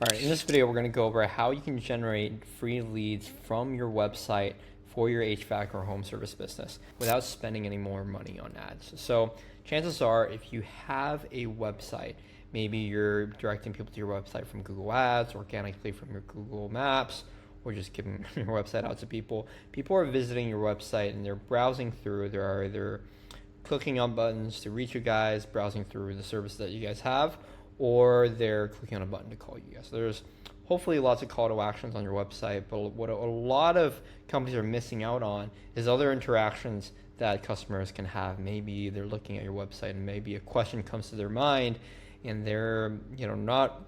All right, in this video, we're going to go over how you can generate free leads from your website for your HVAC or home service business without spending any more money on ads. So chances are, if you have a website, maybe you're directing people to your website from Google Ads, organically from your Google Maps, or just giving your website out to people. People are visiting your website and they're browsing through. They're either clicking on buttons to reach you guys, browsing through the service that you guys have, or they're clicking on a button to call you guys. So there's hopefully lots of call to actions on your website, but what a lot of companies are missing out on is other interactions that customers can have. Maybe they're looking at your website and maybe a question comes to their mind and they're not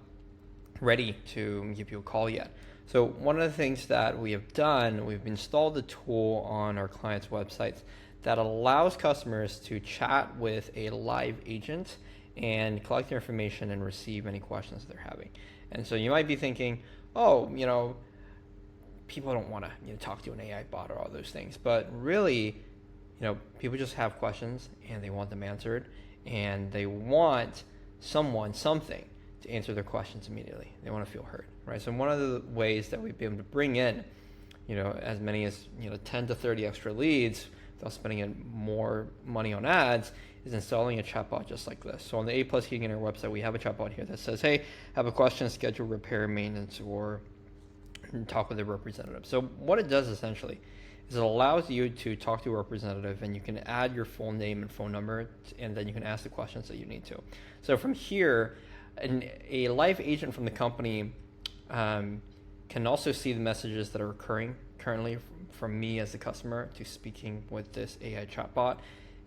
ready to give you a call yet. So one of the things that we have done, we've installed a tool on our clients' websites that allows customers to chat with a live agent and collect their information and receive any questions they're having. And so you might be thinking, oh, people don't want to talk to an AI bot or all those things. But really, people just have questions and they want them answered, and they want something to answer their questions immediately. They want to feel heard, right? So one of the ways that we've been able to bring in, as many as 10 to 30 extra leads without spending in more money on ads is installing a chatbot just like this. So on the A+ Heating and Air website, we have a chatbot here that says, hey, have a question, schedule repair, maintenance, or talk with a representative. So what it does essentially is it allows you to talk to a representative, and you can add your full name and phone number, and then you can ask the questions that you need to. So from here, a live agent from the company can also see the messages that are occurring currently from me as the customer to speaking with this AI chatbot.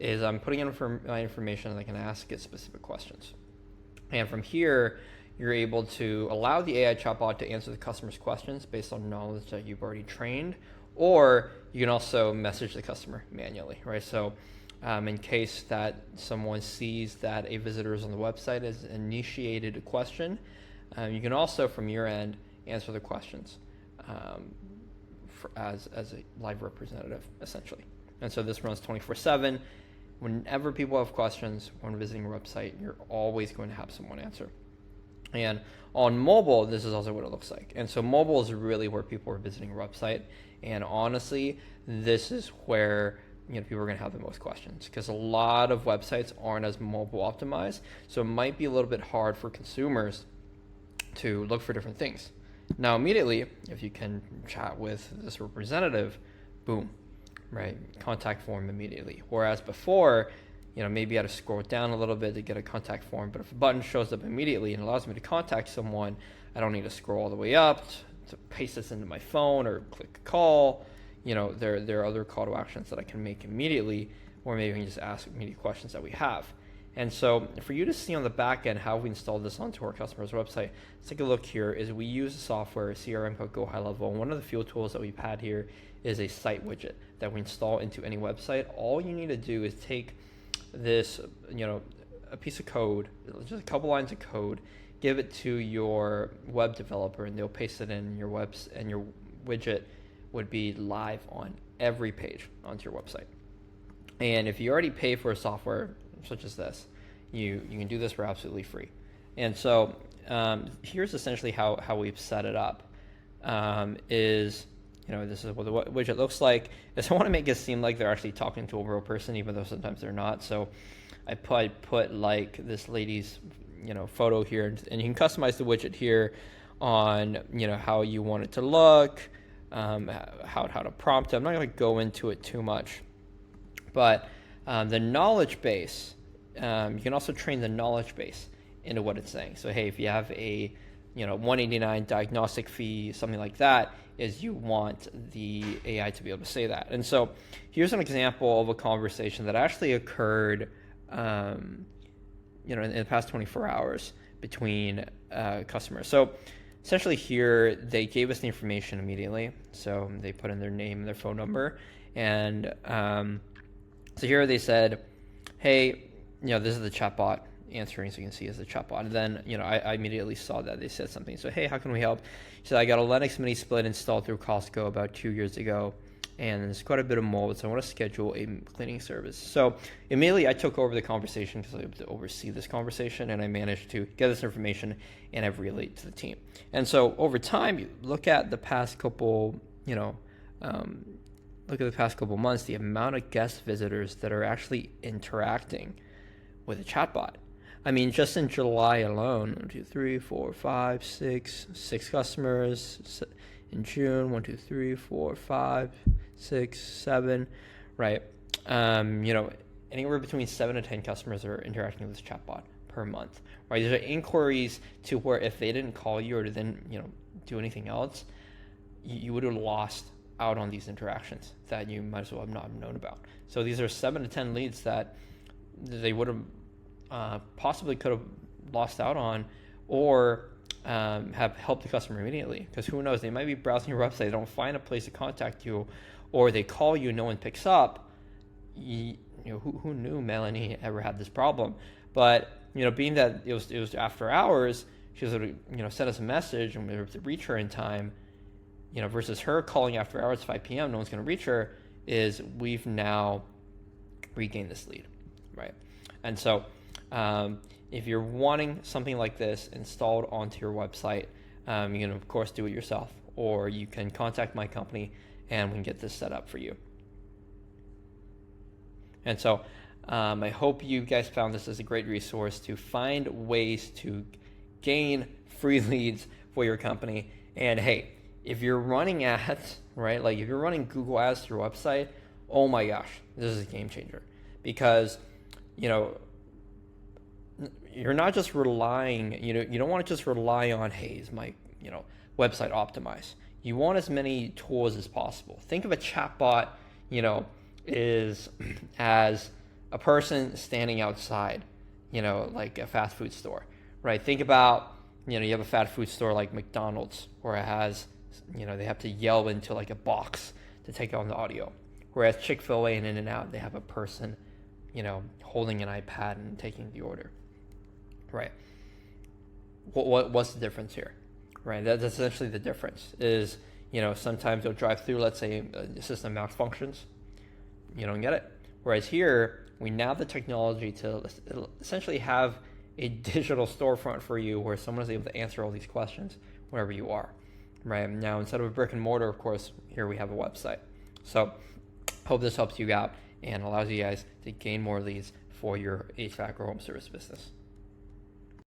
Is I'm putting in my information and I can ask it specific questions. And from here, you're able to allow the AI chatbot to answer the customer's questions based on knowledge that you've already trained, or you can also message the customer manually, right? So in case that someone sees that a visitor is on the website has initiated a question, you can also from your end answer the questions as a live representative, essentially. And so this runs 24/7. Whenever people have questions when visiting a website, you're always going to have someone answer. And on mobile, this is also what it looks like. And so mobile is really where people are visiting a website. And honestly, this is where people are going to have the most questions, because a lot of websites aren't as mobile optimized. So it might be a little bit hard for consumers to look for different things. Now, immediately, if you can chat with this representative, boom, right? Contact form immediately. Whereas before, maybe I had to scroll down a little bit to get a contact form, but if a button shows up immediately and allows me to contact someone, I don't need to scroll all the way up to paste this into my phone or click call. There are other call to actions that I can make immediately, or maybe I can just ask immediate questions that we have. And so for you to see on the back end how we install this onto our customer's website, let's take a look here. Is we use a software, a CRM called Go High Level. And one of the field tools that we've had here is a site widget that we install into any website. All you need to do is take this, a piece of code, just a couple lines of code, give it to your web developer, and they'll paste it in your webs, and your widget would be live on every page onto your website. And if you already pay for a software such as this, you can do this for absolutely free. And so here's essentially how we've set it up. This is what the widget looks like. I want to make it seem like they're actually talking to a real person, even though sometimes they're not. So I put like this lady's photo here, and you can customize the widget here on how you want it to look, how to prompt it. I'm not going to go into it too much, but the knowledge base, you can also train the knowledge base into what it's saying. So hey, if you have a $189 diagnostic fee, something like that, is you want the AI to be able to say that. And so here's an example of a conversation that actually occurred in the past 24 hours between customers. So essentially here, they gave us the information immediately. So they put in their name and their phone number. And so here they said, hey, this is the chatbot answering, so you can see as the chatbot. And then, I immediately saw that they said something. So, hey, how can we help? He said, I got a Lennox Mini Split installed through Costco about 2 years ago. and there's quite a bit of mold, so I want to schedule a cleaning service. So immediately I took over the conversation because I was able to oversee this conversation, and I managed to get this information and I've relayed it to the team. And so over time, you look at the past couple, months, the amount of guest visitors that are actually interacting with a chatbot. I mean, just in July alone, 1, 2, 3, 4, 5, 6 customers. In June, 1, 2, 3, 4, 5, 6, 7, right? Anywhere between 7 to 10 customers are interacting with this chatbot per month, right? These are inquiries to where if they didn't call you or didn't, do anything else, you would have lost out on these interactions that you might as well have not known about. So these are 7 to 10 leads that they would have possibly could have lost out on, or have helped the customer immediately, because who knows, they might be browsing your website, they don't find a place to contact you, or they call you, no one picks up. Who knew Melanie ever had this problem? But being that it was after hours, she was able to send us a message and we were able to reach her in time, versus her calling after hours, 5 p.m. no one's going to reach her, is we've now regained this lead, right? And so if you're wanting something like this installed onto your website, you can of course do it yourself, or you can contact my company and we can get this set up for you. And so I hope you guys found this as a great resource to find ways to gain free leads for your company. And hey, if you're running ads, right, like if you're running Google ads to your website, oh my gosh, this is a game changer, because you're not just relying, you don't want to just rely on, hey, is my, website optimized? You want as many tools as possible. Think of a chatbot, is as a person standing outside, like a fast food store, right? Think about, you have a fast food store like McDonald's, where it has, they have to yell into like a box to take on the audio. Whereas Chick-fil-A and In-N-Out, they have a person, holding an iPad and taking the order. Right. What's the difference here? Right. That's essentially the difference. Is sometimes they'll drive through. Let's say the system malfunctions. You don't get it. Whereas here we now have the technology to essentially have a digital storefront for you, where someone is able to answer all these questions wherever you are. Right. Now, instead of a brick and mortar, of course, here we have a website. So hope this helps you out and allows you guys to gain more leads for your HVAC or home service business.